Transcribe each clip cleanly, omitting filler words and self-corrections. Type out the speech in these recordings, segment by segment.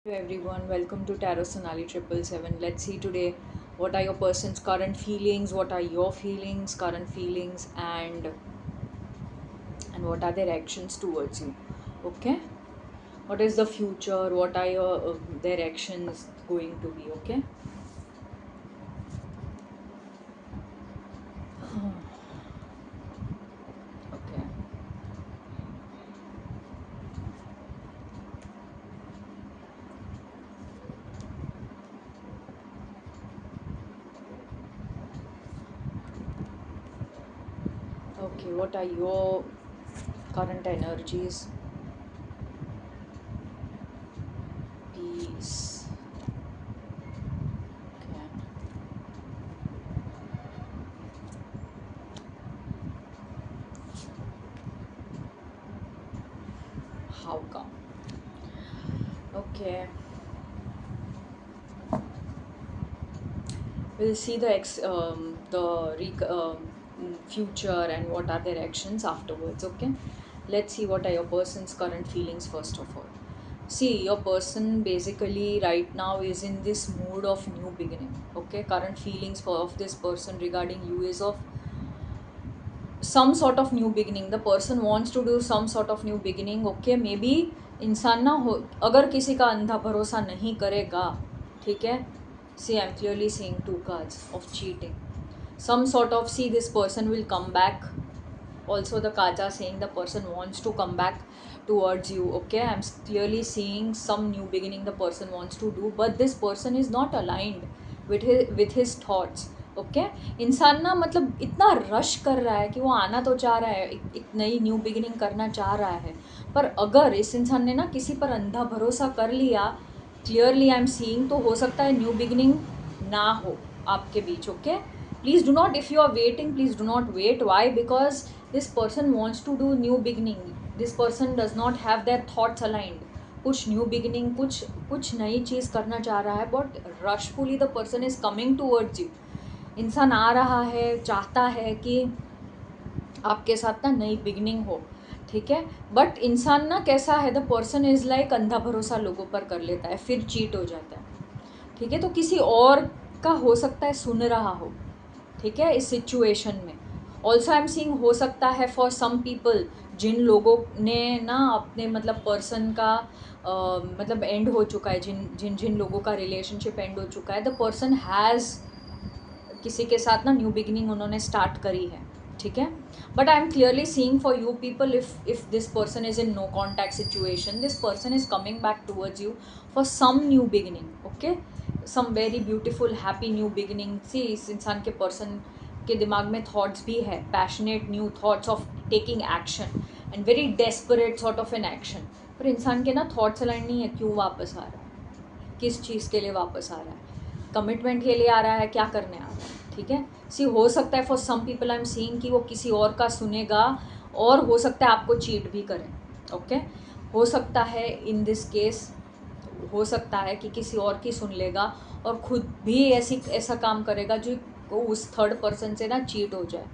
Hello everyone, welcome to Tarot Sonali 777. Let's see today what are your person's current feelings, what are your feelings, current feelings, and what are their actions towards you. Okay? What is the future? What are your their actions going to be? Okay? Okay. Okay, what are your current energies? Peace. Okay. How come? Okay. We'll see the future and what are their actions afterwards. Okay, let's see what are your person's current feelings first of all. See, your person basically right now is in this mood of new beginning. Okay, current feelings of this person regarding you is of some sort of new beginning. The person wants to do some sort of new beginning. Okay, maybe इंसान ना हो, अगर किसी का अंधा भरोसा नहीं करेगा, ठीक है, see I'm clearly seeing two cards of cheating. Some sort of, see, this person will come back. Also the cards are saying the person wants to come back towards you. Okay, I'm clearly seeing some new beginning the person wants to do, but this person is not aligned with his thoughts. Okay, इंसान ना मतलब इतना rush कर रहा है कि वो आना तो चाह रहा है, एक नई न्यू बिगिनिंग करना चाह रहा है, पर अगर इस इंसान ने ना किसी पर अंधा भरोसा कर लिया, क्लियरली आई एम सीइंग, तो हो सकता है न्यू बिगिनिंग ना हो आपके बीच. Okay, please do not, if you are waiting, please do not wait. Why? Because this person wants to do new beginning. This person does not have their thoughts aligned. कुछ new beginning, कुछ नई चीज़ करना चाह रहा है, but rushfully the person is coming towards you. इंसान आ रहा है, चाहता है कि आपके साथ ना नई बिगनिंग हो, ठीक है, बट इंसान ना कैसा है, द पर्सन इज़ लाइक अंधा भरोसा लोगों पर कर लेता है, फिर चीट हो जाता है. ठीक है, तो किसी और का हो सकता है सुन रहा हो, ठीक है, इस सिचुएशन में. ऑल्सो आई एम सीइंग, हो सकता है फॉर सम पीपल, जिन लोगों ने ना अपने मतलब पर्सन का मतलब एंड हो चुका है, जिन जिन जिन लोगों का रिलेशनशिप एंड हो चुका है, द पर्सन हैज़ किसी के साथ ना न्यू बिगिनिंग उन्होंने स्टार्ट करी है. ठीक है, but I am clearly seeing for you people, if this person is in no contact situation, this person is coming back towards you for some new beginning. Okay, some very beautiful happy new beginning. See, इस इंसान के person के दिमाग में thoughts भी है, passionate new thoughts of taking action and very desperate sort of an action. पर इंसान के ना थॉट्स अलाइन नहीं है. क्यों वापस आ रहा है, किस चीज़ के लिए वापस आ रहा है, कमिटमेंट के लिए आ रहा है, क्या करने आ रहा है. ठीक है, सी, हो सकता है for some people I am seeing कि वो किसी और का सुनेगा, और हो सकता है आपको चीट भी करें. ओके, हो सकता है इन दिस केस, हो सकता है कि किसी और की सुन लेगा और खुद भी ऐसा काम करेगा जो उस थर्ड पर्सन से ना चीट हो जाए.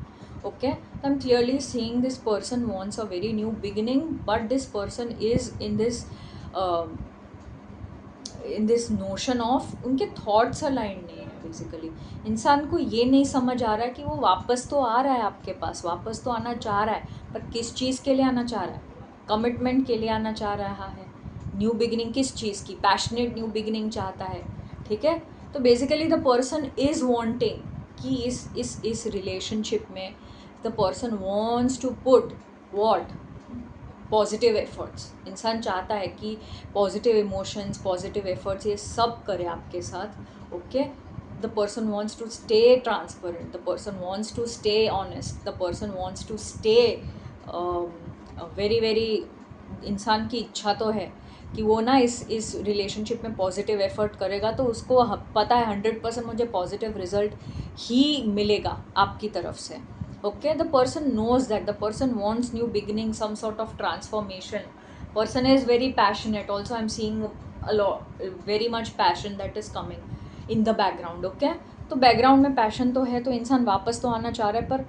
Okay, I am clearly seeing this person wants a very new beginning, but this person is in this notion of, उनके थॉट्स अलाइंड नहीं है. बेसिकली इंसान को ये नहीं समझ आ रहा है कि वो वापस तो आ रहा है आपके पास, वापस तो आना चाह रहा है, पर किस चीज़ के लिए आना चाह रहा है, कमिटमेंट के लिए आना चाह रहा है, न्यू बिगिनिंग किस चीज़ की, पैशनेट न्यू बिगिनिंग चाहता है. ठीक है, तो basically the person is wanting कि इस रिलेशनशिप में the person wants to put what, positive efforts. इंसान चाहता है कि पॉजिटिव इमोशंस, पॉजिटिव एफर्ट्स ये सब करे आपके साथ. Okay, the person wants to stay transparent, the person wants to stay honest, the person wants to stay very very. इंसान की इच्छा तो है कि वो ना इस रिलेशनशिप में पॉजिटिव एफर्ट करेगा, तो उसको पता है 100% मुझे पॉजिटिव रिजल्ट ही मिलेगा आपकी तरफ से. Okay, the person knows that, the person wants new beginning, some sort of transformation. Person is very passionate. Also I'm seeing a lot, very much passion that is coming in the background. Okay, तो background में passion तो है, तो इंसान वापस तो आना चाह रहा है, पर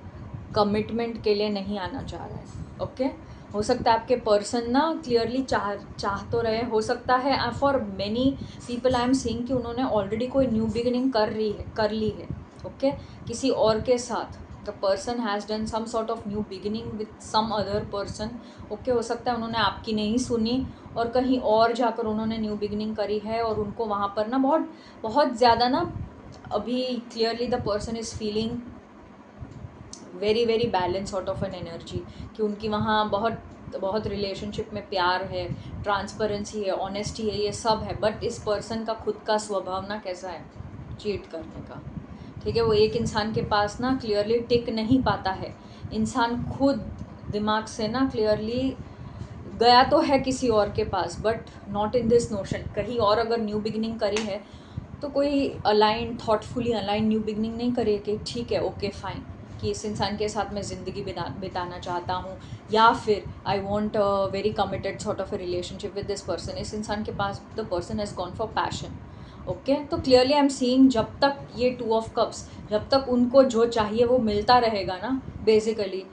कमिटमेंट के लिए नहीं आना चाह रहा है. ओके, हो सकता है आपके पर्सन ना क्लियरली चाह तो रहे, हो सकता है for many people I am seeing कि उन्होंने ऑलरेडी कोई न्यू बिगिनिंग कर ली है, ओके, किसी और के साथ। The person has done some sort of new beginning with some other person, okay. हो सकता है उन्होंने आपकी नहीं सुनी और कहीं और जाकर उन्होंने न्यू बिगिनिंग करी है, और उनको वहाँ पर ना बहुत बहुत ज़्यादा ना अभी clearly the person is feeling very very balance sort of an energy, कि उनकी वहाँ बहुत बहुत रिलेशनशिप में प्यार है, ट्रांसपेरेंसी है, ऑनेस्टी है, ये सब है। बट इस पर्सन का खुद का स्वभाव ना कैसा है, चीट करने का, ठीक है। वो एक इंसान के पास ना क्लियरली टिक नहीं पाता है। इंसान खुद दिमाग से ना क्लियरली गया तो है किसी और के पास, but not in this notion. कहीं और अगर न्यू बिगिनिंग करी है तो कोई align, thoughtfully align new beginning नहीं करी है कि ठीक है, ओके फाइन, कि इस इंसान के साथ मैं ज़िंदगी बिताना चाहता हूँ, या फिर I want a very committed sort of a relationship with this person. इस इंसान के पास the person has gone for passion, okay. तो क्लियरली आई एम सीइंग जब तक ये 2 ऑफ कप्स, जब तक उनको जो चाहिए वो मिलता रहेगा ना, बेसिकली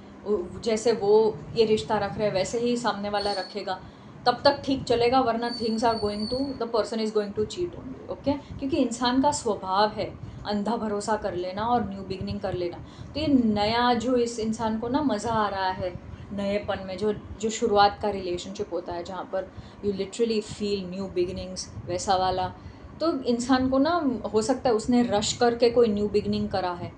जैसे वो ये रिश्ता रख रहे हैं वैसे ही सामने वाला रखेगा, तब तक ठीक चलेगा। वरना things are going to, the person is going to cheat only, okay. क्योंकि इंसान का स्वभाव है अंधा भरोसा कर लेना और न्यू बिगनिंग कर लेना। तो ये नया जो इस इंसान को ना मज़ा आ रहा है नएपन में, जो जो शुरुआत का रिलेशनशिप होता है जहाँ पर you literally feel new beginnings, वैसा वाला। तो इंसान को ना हो सकता है उसने रश करके कोई न्यू बिगनिंग करा है,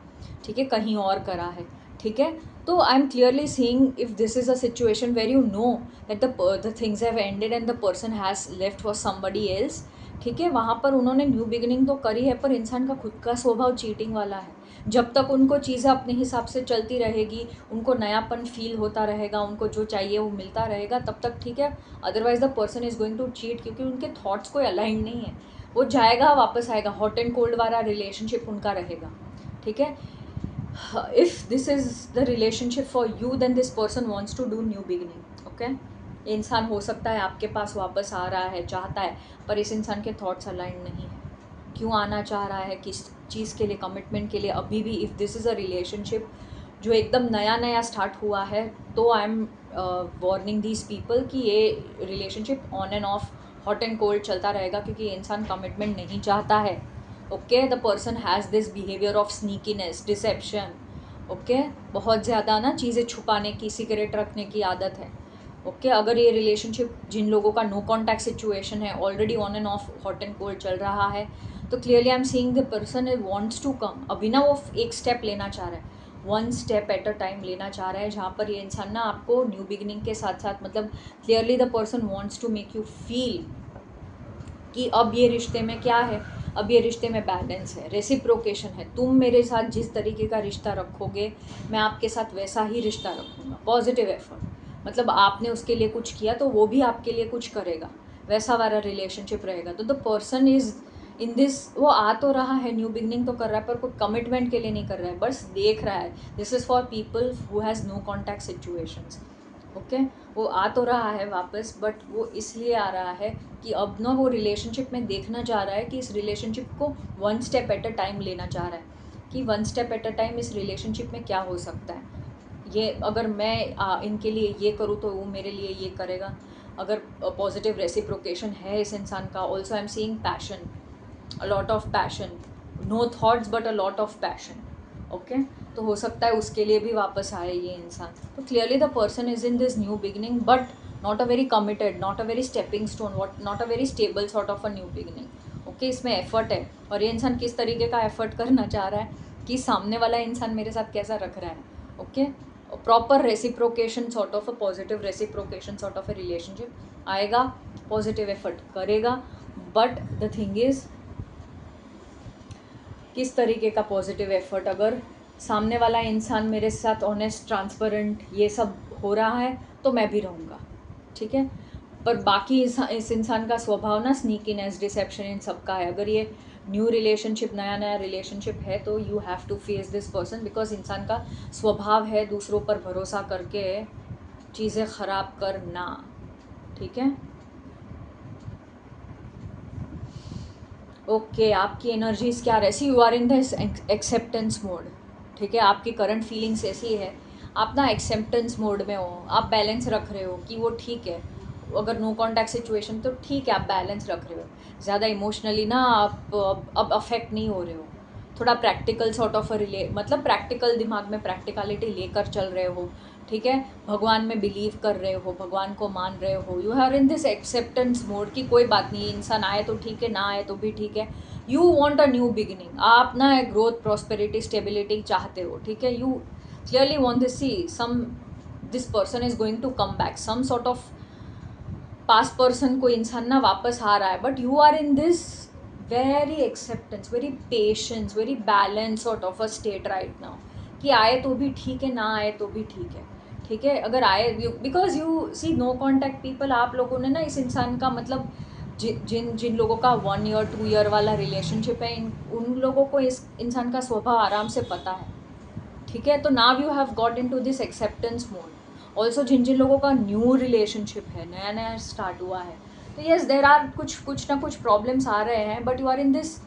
ठीक है, कहीं और करा है, ठीक है। तो I am clearly seeing if this is a situation where you know that the things have ended and the person has left for somebody else, ठीक है। वहाँ पर उन्होंने न्यू बिगिनिंग तो करी है, पर इंसान का खुद का स्वभाव चीटिंग वाला है। जब तक उनको चीज़ें अपने हिसाब से चलती रहेगी, उनको नयापन फील होता रहेगा, उनको जो चाहिए वो मिलता रहेगा, तब तक ठीक है। Otherwise the person is going to cheat, क्योंकि उनके थॉट्स कोई अलाइन नहीं है। वो जाएगा वापस आएगा, हॉट एंड कोल्ड वाला रिलेशनशिप उनका रहेगा, ठीक है। If this is the relationship for you, then this person wants to do new beginning, okay. इंसान हो सकता है आपके पास वापस आ रहा है, चाहता है, पर इस इंसान के थॉट्स अलाइन नहीं है। क्यों आना चाह रहा है, किस चीज़ के लिए, कमिटमेंट के लिए अभी भी। If this is a relationship जो एकदम नया नया स्टार्ट हुआ है, तो I am warning these people कि ये relationship on and off, hot and cold चलता रहेगा, क्योंकि ये इंसान कमिटमेंट नहीं चाहता है, okay. The person has this behaviour of sneakiness, deception, okay. बहुत ज़्यादा ना चीज़ें छुपाने की, सीक्रेट रखने की आदत है, ओके। अगर ये रिलेशनशिप जिन लोगों का नो कॉन्टैक्ट सिचुएशन है, already on and off, hot and cold चल रहा है, तो clearly I am seeing the person wants to come. अभी ना वो एक स्टेप लेना चाह रहा है, 1 स्टेप एट अ टाइम लेना चाह रहा है, जहाँ पर ये इंसान ना आपको न्यू बिगिनिंग के साथ साथ, मतलब clearly the person wants to make you feel कि अब ये रिश्ते में क्या है, अब ये रिश्ते में बैलेंस है, रेसिप्रोकेशन है। तुम मेरे साथ जिस तरीके का रिश्ता रखोगे, मैं आपके साथ वैसा ही रिश्ता रखूँगा। पॉजिटिव एफर्ट, मतलब आपने उसके लिए कुछ किया तो वो भी आपके लिए कुछ करेगा, वैसा वाला रिलेशनशिप रहेगा। तो the person is in this, वो आ तो रहा है, न्यू बिगनिंग तो कर रहा है, पर कोई कमिटमेंट के लिए नहीं कर रहा है, बस देख रहा है। This is for people who has no contact situations, okay. वो आ तो रहा है वापस, बट वो इसलिए आ रहा है कि अब ना वो रिलेशनशिप में देखना चाह रहा है कि इस रिलेशनशिप को 1 स्टेप एट अ टाइम लेना चाह रहा है, कि 1 स्टेप एट अ टाइम इस रिलेशनशिप में क्या हो सकता है। ये अगर मैं इनके लिए ये करूँ तो वो मेरे लिए ये करेगा। अगर पॉजिटिव रेसिप्रोकेशन है इस इंसान का, also I am seeing passion, a lot of passion, no thoughts but a lot of passion, okay. तो हो सकता है उसके लिए भी वापस आए ये इंसान। तो clearly the person is in this new beginning, but not a very committed, not a very stepping stone, not a very stable sort of a new beginning, okay. इसमें एफर्ट है, और ये इंसान किस तरीके का एफर्ट करना चाह रहा है कि सामने वाला इंसान मेरे साथ कैसा रख रहा है, okay. Proper reciprocation sort of a, positive reciprocation sort of a relationship आएगा, पॉजिटिव एफर्ट करेगा। बट द थिंग इज़, किस तरीके का पॉजिटिव एफर्ट, अगर सामने वाला इंसान मेरे साथ ऑनेस्ट, ट्रांसपेरेंट, ये सब हो रहा है, तो मैं भी रहूँगा, ठीक है। पर बाकी इस इंसान का स्वभाव ना स्नीकीनेस, डिसेप्शन, इन सब का है। अगर ये न्यू रिलेशनशिप, नया नया रिलेशनशिप है, तो you have to face this person, because इंसान का स्वभाव है दूसरों पर भरोसा करके चीज़ें ख़राब करना, ठीक है। ओके, आपकी एनर्जीज क्या रही, you are in this acceptance mode, ठीक है। आपकी करंट फीलिंग्स ऐसी है, आप ना एक्सेप्टेंस मोड में हो, आप बैलेंस रख रहे हो कि वो ठीक है, अगर नो कॉन्टैक्ट सिचुएशन तो ठीक है, आप बैलेंस रख रहे हो, ज़्यादा इमोशनली ना आप अब अफेक्ट नहीं हो रहे हो, थोड़ा प्रैक्टिकल सॉर्ट ऑफ मतलब प्रैक्टिकल दिमाग में प्रैक्टिकलिटी लेकर चल रहे हो, ठीक है, भगवान में बिलीव कर रहे हो, भगवान को मान रहे हो, you are in this acceptance mode कि कोई बात नहीं, इंसान आए तो ठीक है, ना आए तो भी ठीक है, you want a new beginning, आप ना ग्रोथ प्रॉस्पेरिटी स्टेबिलिटी चाहते हो, ठीक है, you clearly want this see some this person is going to come back, some sort of past person कोई इंसान ना वापस आ रहा है, but you are in this very acceptance, very patience, very balance sort of a state right now कि आए तो भी ठीक है, ना आए तो भी ठीक है, ठीक है, अगर आए, because you see no contact people, आप लोगों ने ना इस इंसान का मतलब जिन जिन लोगों का 1 ईयर 2 ईयर वाला रिलेशनशिप है, उन लोगों को इस इंसान का स्वभाव आराम से पता है, ठीक है, तो now you have got into this acceptance mode. Also जिन जिन लोगों का न्यू रिलेशनशिप है, नया नया स्टार्ट हुआ है, तो येस देर आर कुछ ना कुछ प्रॉब्लम्स आ रहे हैं, but you are in this,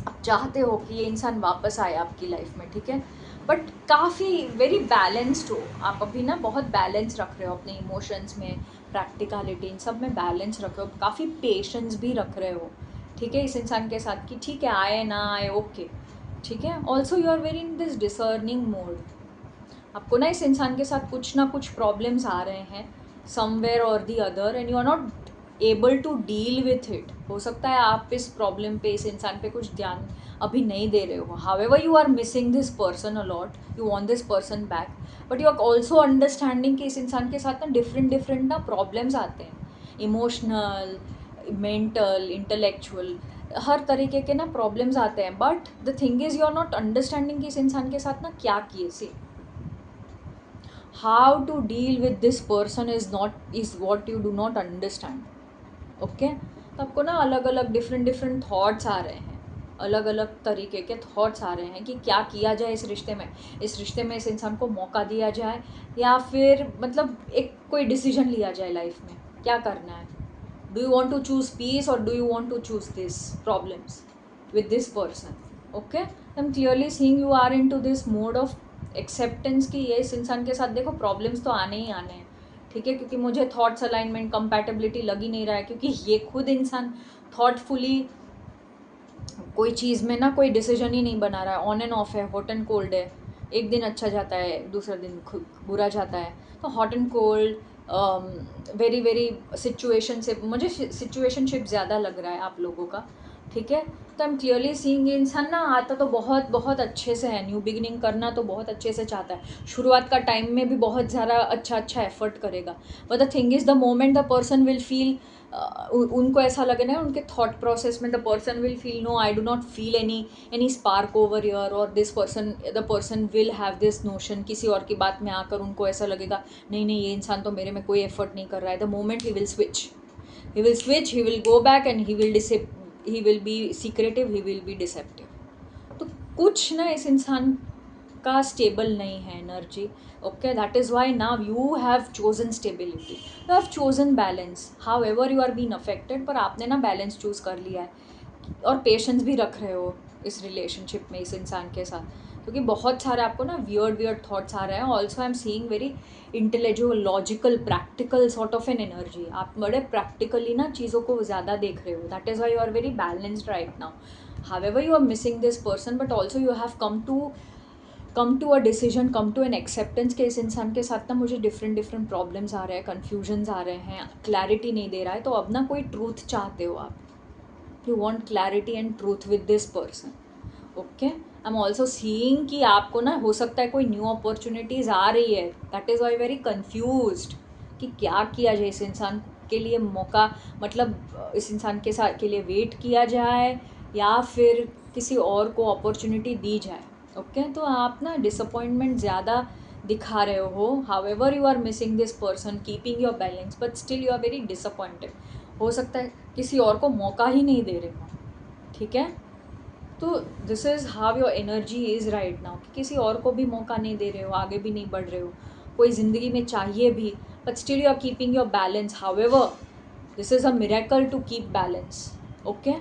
आप चाहते हो कि ये इंसान वापस आए आपकी लाइफ में, ठीक है, बट काफ़ी वेरी बैलेंस्ड हो आप, अभी ना बहुत बैलेंस रख रहे हो अपने इमोशंस में, प्रैक्टिकलिटी इन सब में बैलेंस रख रहे हो, काफ़ी पेशेंस भी रख रहे हो, ठीक है, इस इंसान के साथ कि ठीक है, आए ना आए ओके, ठीक है, also you are very in this discerning mode, आपको ना इस इंसान के साथ कुछ ना कुछ प्रॉब्लम्स आ रहे हैं समवेयर और the other, and you are not able to deal with it, हो सकता है आप इस प्रॉब्लम पे, इस इंसान पे कुछ ध्यान अभी नहीं दे रहे हो, however you are missing this person a lot, you want this person back, but you are also understanding कि इस इंसान के साथ ना डिफरेंट ना प्रॉब्लम्स आते हैं, इमोशनल, मेंटल, इंटेलेक्चुअल, हर तरीके के ना प्रॉब्लम्स आते हैं, but the thing is you are not understanding कि इस इंसान के साथ ना क्या किए, सी how to deal with this person is what you do not understand, okay, तो आपको ना अलग अलग डिफरेंट थॉट्स आ रहे हैं, अलग अलग तरीके के थॉट्स आ रहे हैं कि क्या किया जाए इस रिश्ते में इस इंसान को मौका दिया जाए, या फिर मतलब एक कोई डिसीजन लिया जाए लाइफ में, क्या करना है, do you want to choose peace और do you want to choose this problems with this person, okay, I'm clearly seeing you are into this mode of acceptance कि ये इस इंसान के साथ देखो प्रॉब्लम्स तो आने ही आने हैं, ठीक है, क्योंकि मुझे थॉट्स अलाइनमेंट कंपैटिबिलिटी लग ही नहीं रहा है, क्योंकि ये खुद इंसान थॉटफुली कोई चीज़ में ना कोई डिसीजन ही नहीं बना रहा है, ऑन एंड ऑफ है, हॉट एंड कोल्ड है, एक दिन अच्छा जाता है दूसरा दिन बुरा जाता है, तो hot and cold very very situationship, मुझे सिचुएशनशिप ज़्यादा लग रहा है आप लोगों का, ठीक है, तो आई एम क्लियरली सीइंग ये इंसान ना आता तो बहुत बहुत अच्छे से है, न्यू बिगिनिंग करना तो बहुत अच्छे से चाहता है, शुरुआत का टाइम में भी बहुत ज़्यादा अच्छा एफर्ट करेगा, but the thing is the moment the person will feel, उनको ऐसा लगे ना, उनके थॉट प्रोसेस में the person will feel no I do not feel any spark over here, और the person will have this notion, किसी और की बात में आकर उनको ऐसा लगेगा नहीं नहीं ये इंसान तो मेरे में कोई एफर्ट नहीं कर रहा है, the moment he will switch, he will go back and he will be secretive, he will be deceptive, तो कुछ ना इस इंसान का स्टेबल नहीं है energy, okay, that is why now you have chosen stability, you have chosen balance, however you are been affected, पर आपने ना बैलेंस चूज़ कर लिया है, और पेशेंस भी रख रहे हो इस रिलेशनशिप में इस इंसान के साथ, क्योंकि बहुत सारे आपको ना वियर्ड थॉट्स आ रहे हैं, also I am seeing very intellectual, logical, practical sort of an energy, आप बड़े प्रैक्टिकली ना चीज़ों को ज़्यादा देख रहे हो, that is why you are very balanced right now, however you are missing this person, but also you have come to a decision, come to an acceptance कि इस इंसान के साथ ना मुझे डिफरेंट प्रॉब्लम्स आ रहे हैं, कन्फ्यूजन्स आ रहे हैं, क्लैरिटी नहीं दे रहा है, तो अब ना कोई ट्रूथ चाहते हो आप, you want clarity and truth with this person, okay, I am also seeing कि आपको ना हो सकता है कोई न्यू अपॉर्चुनिटीज़ आ रही है, that is Y very confused कि क्या किया जाए इस इंसान के लिए, मौका मतलब इस इंसान के साथ के लिए वेट किया जाए या फिर किसी और को अपॉर्चुनिटी दी जाए, ओके, तो आप ना डिसअपॉइंटमेंट ज़्यादा दिखा रहे हो, however you are missing this person, keeping your balance, but still you are very disappointed, हो सकता है किसी और को मौका ही नहीं दे रहे हो, ठीक है, तो this is how your energy is right now, कि किसी और को भी मौका नहीं दे रहे हो, आगे भी नहीं बढ़ रहे हो, कोई ज़िंदगी में चाहिए भी, but still you are keeping your balance, however this is a miracle to keep balance, okay,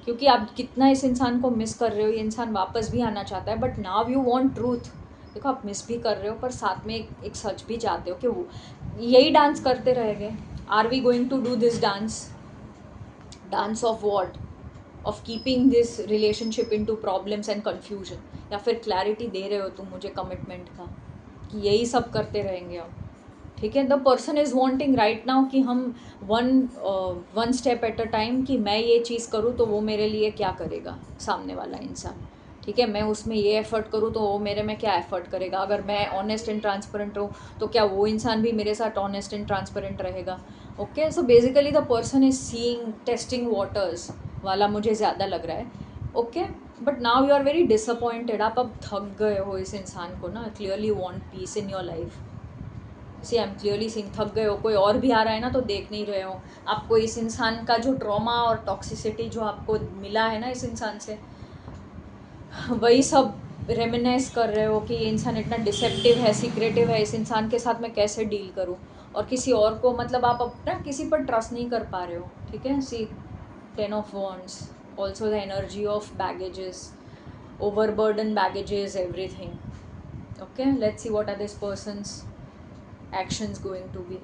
क्योंकि आप कितना इस इंसान को मिस कर रहे हो, ये इंसान वापस भी आना चाहता है, but now you want truth, देखो आप मिस भी कर रहे हो पर साथ में एक सच भी चाहते हो कि वो यही डांस करते रहेंगे. Are we going to do this dance of what, of keeping this relationship into problems and confusion, या फिर क्लैरिटी दे रहे हो तुम मुझे कमिटमेंट का कि यही सब करते रहेंगे अब. ठीक है, the person is wanting right now कि हम one step at a time, कि मैं ये चीज़ करूँ तो वो मेरे लिए क्या करेगा सामने वाला इंसान. ठीक है, मैं उसमें ये एफर्ट करूँ तो वो मेरे में क्या एफर्ट करेगा. अगर मैं ऑनेस्ट एंड ट्रांसपेरेंट रहूँ तो क्या वो इंसान भी मेरे साथ ऑनेस्ट एंड ट्रांसपेरेंट रहेगा. Okay, so basically the person is seeing testing waters वाला मुझे ज़्यादा लग रहा है. Okay, but now you are very disappointed. आप अब थक गए हो इस इंसान को ना. Clearly want peace in your life. See I am clearly seeing थक गए हो. कोई और भी आ रहा है ना तो देख नहीं रहे हो. आपको इस इंसान का जो ट्रॉमा और टॉक्सिसिटी जो आपको मिला है ना इस इंसान से, वही सब रेमिनेस कर रहे हो कि ये इंसान इतना डिसेप्टिव है, सीक्रेटिव है, इस इंसान के साथ मैं कैसे डील करूँ. और किसी और को मतलब आप अपना किसी पर ट्रस्ट नहीं कर पा रहे हो. ठीक है, सी 10 of wands, also the energy of baggages, overburden baggages, everything. Okay, let's see what are this person's actions going to be.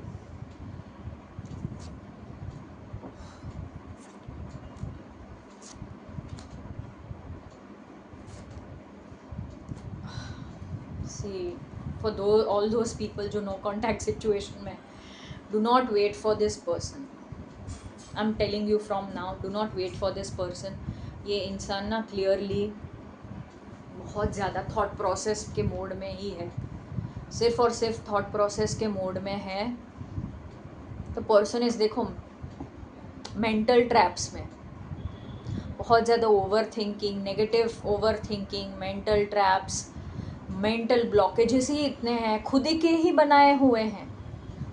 See, for all those people जो no contact situation में, do not wait for this person. I'm telling you from now, do not wait for this person. ये इंसान ना clearly बहुत ज़्यादा thought process के mode में ही है. सिर्फ और सिर्फ थॉट प्रोसेस के मोड में है. तो पर्सन इज, देखो, मेंटल ट्रैप्स में बहुत ज़्यादा over thinking, negative over thinking, mental traps, mental blockages ही इतने हैं. खुद ही के ही बनाए हुए हैं,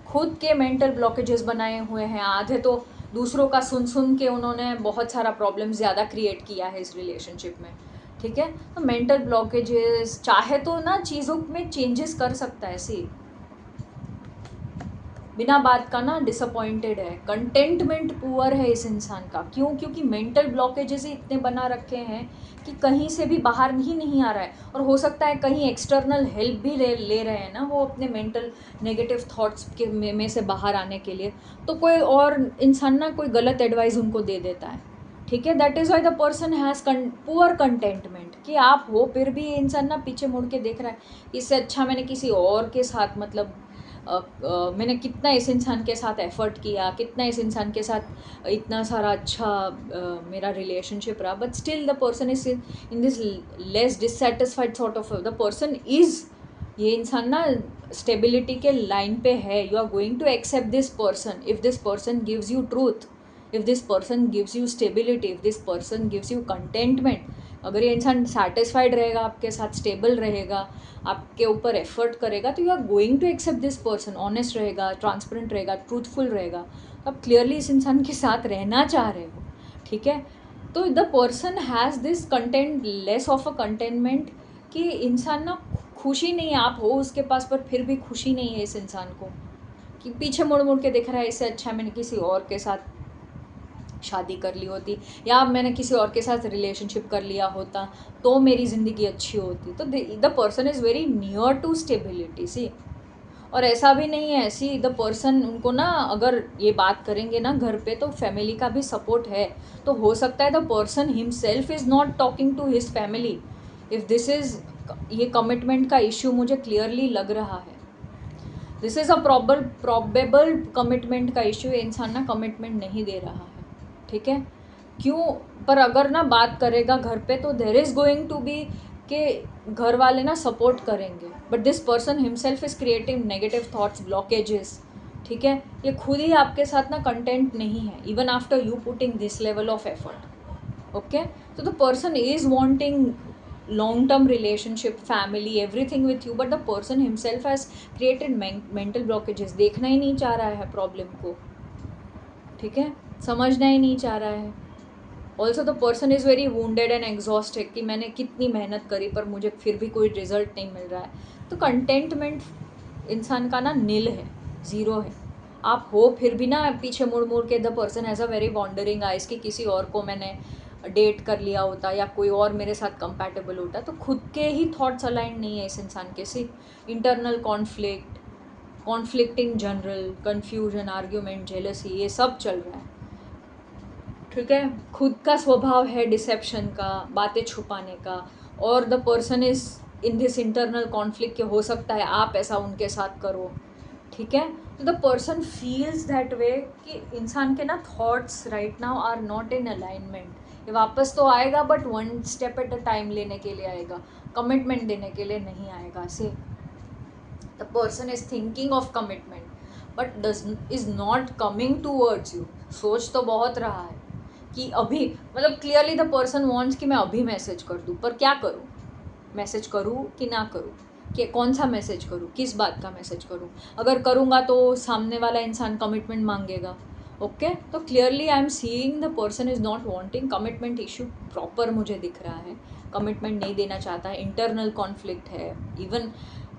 खुद के मेंटल ब्लॉकेजेस बनाए हुए हैं. आधे तो दूसरों का सुन सुन के उन्होंने बहुत सारा प्रॉब्लम ज़्यादा क्रिएट किया है इस रिलेशनशिप में. ठीक है, तो मेंटल ब्लॉकेजेस चाहे तो ना चीज़ों में चेंजेस कर सकता है. सी, बिना बात का ना डिसअपॉइंटेड है. कंटेंटमेंट पुअर है इस इंसान का. क्यों? क्योंकि मेंटल ब्लॉकेजेस ही इतने बना रखे हैं कि कहीं से भी बाहर ही नहीं आ रहा है. और हो सकता है कहीं एक्सटर्नल हेल्प भी ले रहे हैं ना वो अपने मेंटल नेगेटिव थॉट्स के में से बाहर आने के लिए. तो कोई और इंसान ना कोई गलत एडवाइस उनको दे देता है. ठीक है, that is why the person has poor contentment. कि आप हो फिर भी ये इंसान ना पीछे मुड़ के देख रहा है. इससे अच्छा मैंने किसी और के साथ मतलब मैंने कितना इस इंसान के साथ एफ़र्ट किया, कितना इस इंसान के साथ इतना सारा अच्छा मेरा रिलेशनशिप रहा. But still the person is in this less dissatisfied sort of. The person is, ये इंसान ना स्टेबिलिटी के लाइन पे है. You are going to accept this person if this person gives you truth, if this person gives you stability, if this person gives you contentment. अगर ये इंसान satisfied रहेगा आपके साथ, स्टेबल रहेगा, आपके ऊपर एफर्ट करेगा, तो you are going to accept this person. Honest रहेगा, ट्रांसपेरेंट रहेगा, ट्रूथफुल रहेगा, तो आप क्लियरली इस इंसान के साथ रहना चाह रहे हो. ठीक है, तो the person has this content less of a containment कि इंसान ना खुशी नहीं है. आप हो उसके पास पर फिर भी खुशी नहीं है इस इंसान को, कि पीछे मुड़ मुड़ के दिख रहा है. इससे अच्छा मैंने किसी और के साथ शादी कर ली होती, या मैंने किसी और के साथ रिलेशनशिप कर लिया होता तो मेरी ज़िंदगी अच्छी होती. तो the person is very near to stability. See, और ऐसा भी नहीं है. सी, द पर्सन, उनको ना अगर ये बात करेंगे ना घर पे तो फैमिली का भी सपोर्ट है. तो हो सकता है the person himself is not talking to his family. If this is, ये कमिटमेंट का इश्यू मुझे क्लियरली लग रहा है. This is a probable commitment का इश्यू. ये इंसान ना कमिटमेंट नहीं दे रहा है. ठीक है, क्यों? पर अगर ना बात करेगा घर पे तो there is going to be के घर वाले ना सपोर्ट करेंगे. But this person himself is creating negative thoughts, blockages. ठीक है, ये खुद ही आपके साथ ना कंटेंट नहीं है even after you putting this level of effort. Okay, so the person is wanting long term relationship, family, everything with you, but the person himself has created mental blockages. देखना ही नहीं चाह रहा है प्रॉब्लम को. ठीक है, समझना ही नहीं चाह रहा है. Also the person is very wounded and exhausted कि मैंने कितनी मेहनत करी पर मुझे फिर भी कोई रिजल्ट नहीं मिल रहा है. तो कंटेंटमेंट इंसान का ना नील है, ज़ीरो है. आप हो फिर भी ना पीछे मुड़ मुड़ के the person has a very wandering eyes कि किसी और को मैंने डेट कर लिया होता या कोई और मेरे साथ कंपैटिबल होता, तो खुद के ही थॉट्स अलाइन नहीं है इस इंसान के। See internal conflict in general, confusion, argument, jealousy, ये सब चल रहा है, ठीक है। खुद का स्वभाव है डिसेप्शन का, बातें छुपाने का, और the person is in this internal conflict कि हो सकता है आप ऐसा उनके साथ करो, ठीक है। तो the person feels that way कि इंसान के ना thoughts right now are not in alignment. ये वापस तो आएगा but one step at a time लेने के लिए आएगा, कमिटमेंट देने के लिए नहीं आएगा। से the person is thinking of commitment but does is not coming towards you. सोच तो बहुत रहा है कि अभी, मतलब क्लियरली द पर्सन वॉन्ट्स कि मैं अभी मैसेज कर दूँ, पर क्या करूँ, मैसेज करूँ कि ना करूँ, कि कौन सा मैसेज करूँ, किस बात का मैसेज करूँ। अगर करूँगा तो सामने वाला इंसान कमिटमेंट मांगेगा, ओके। तो clearly I am seeing the person is not wanting commitment, issue proper मुझे दिख रहा है, कमिटमेंट नहीं देना चाहता है, इंटरनल कॉन्फ्लिक्ट है। इवन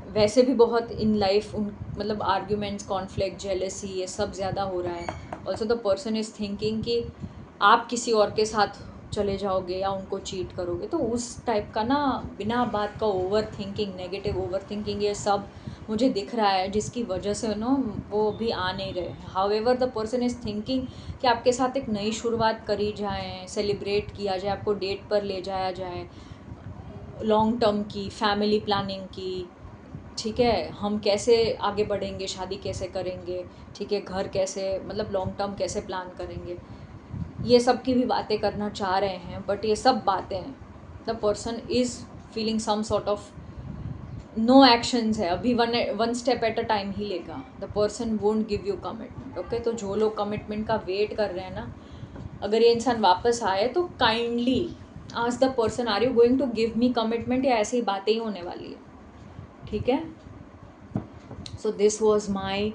वैसे भी बहुत इन लाइफ उन मतलब आर्ग्यूमेंट्स, कॉन्फ्लिक्ट, जेलसी, ये सब ज़्यादा हो रहा है। Also the person is thinking कि आप किसी और के साथ चले जाओगे या उनको चीट करोगे, तो उस टाइप का ना बिना बात का over thinking, negative over thinking, ये सब मुझे दिख रहा है, जिसकी वजह से नो वो भी आ नहीं रहे। However the person is thinking कि आपके साथ एक नई शुरुआत करी जाए, सेलिब्रेट किया जाए, आपको डेट पर ले जाया जाए, लॉन्ग टर्म की फैमिली प्लानिंग की, ठीक है, हम कैसे आगे बढ़ेंगे, शादी कैसे करेंगे, ठीक है, घर कैसे, मतलब लॉन्ग टर्म कैसे प्लान करेंगे, ये सब की भी बातें करना चाह रहे हैं। बट ये सब बातें, the person is feeling some sort of no actions है, अभी one step at a time ही लेगा। The person won't give you commitment, okay. तो जो लोग कमिटमेंट का वेट कर रहे हैं ना, अगर ये इंसान वापस आए तो kindly ask the person, are you going to give me commitment, या ऐसी बातें ही होने वाली है, ठीक है। So this was my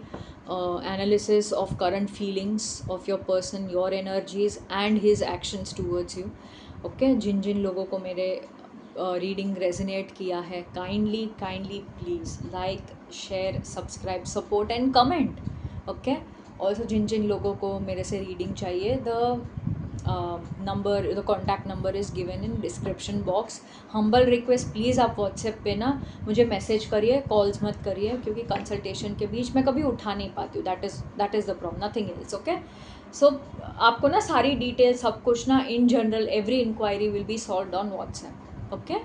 analysis of current feelings of your person, your energies and his actions towards you, okay। जिन जिन लोगों को मेरे रीडिंग रेजोनेट किया है, kindly please like, share, subscribe, support and comment, okay. Also जिन जिन लोगों को मेरे से रीडिंग चाहिए, the contact number is given in description box. Humble request, please आप व्हाट्सएप पे ना मुझे मैसेज करिए, कॉल्स मत करिए, क्योंकि कंसल्टेशन के बीच मैं कभी उठा नहीं पाती हूँ, that is the problem, nothing else, okay. So आपको ना सारी डिटेल सब कुछ ना in general every inquiry will be solved on WhatsApp, okay.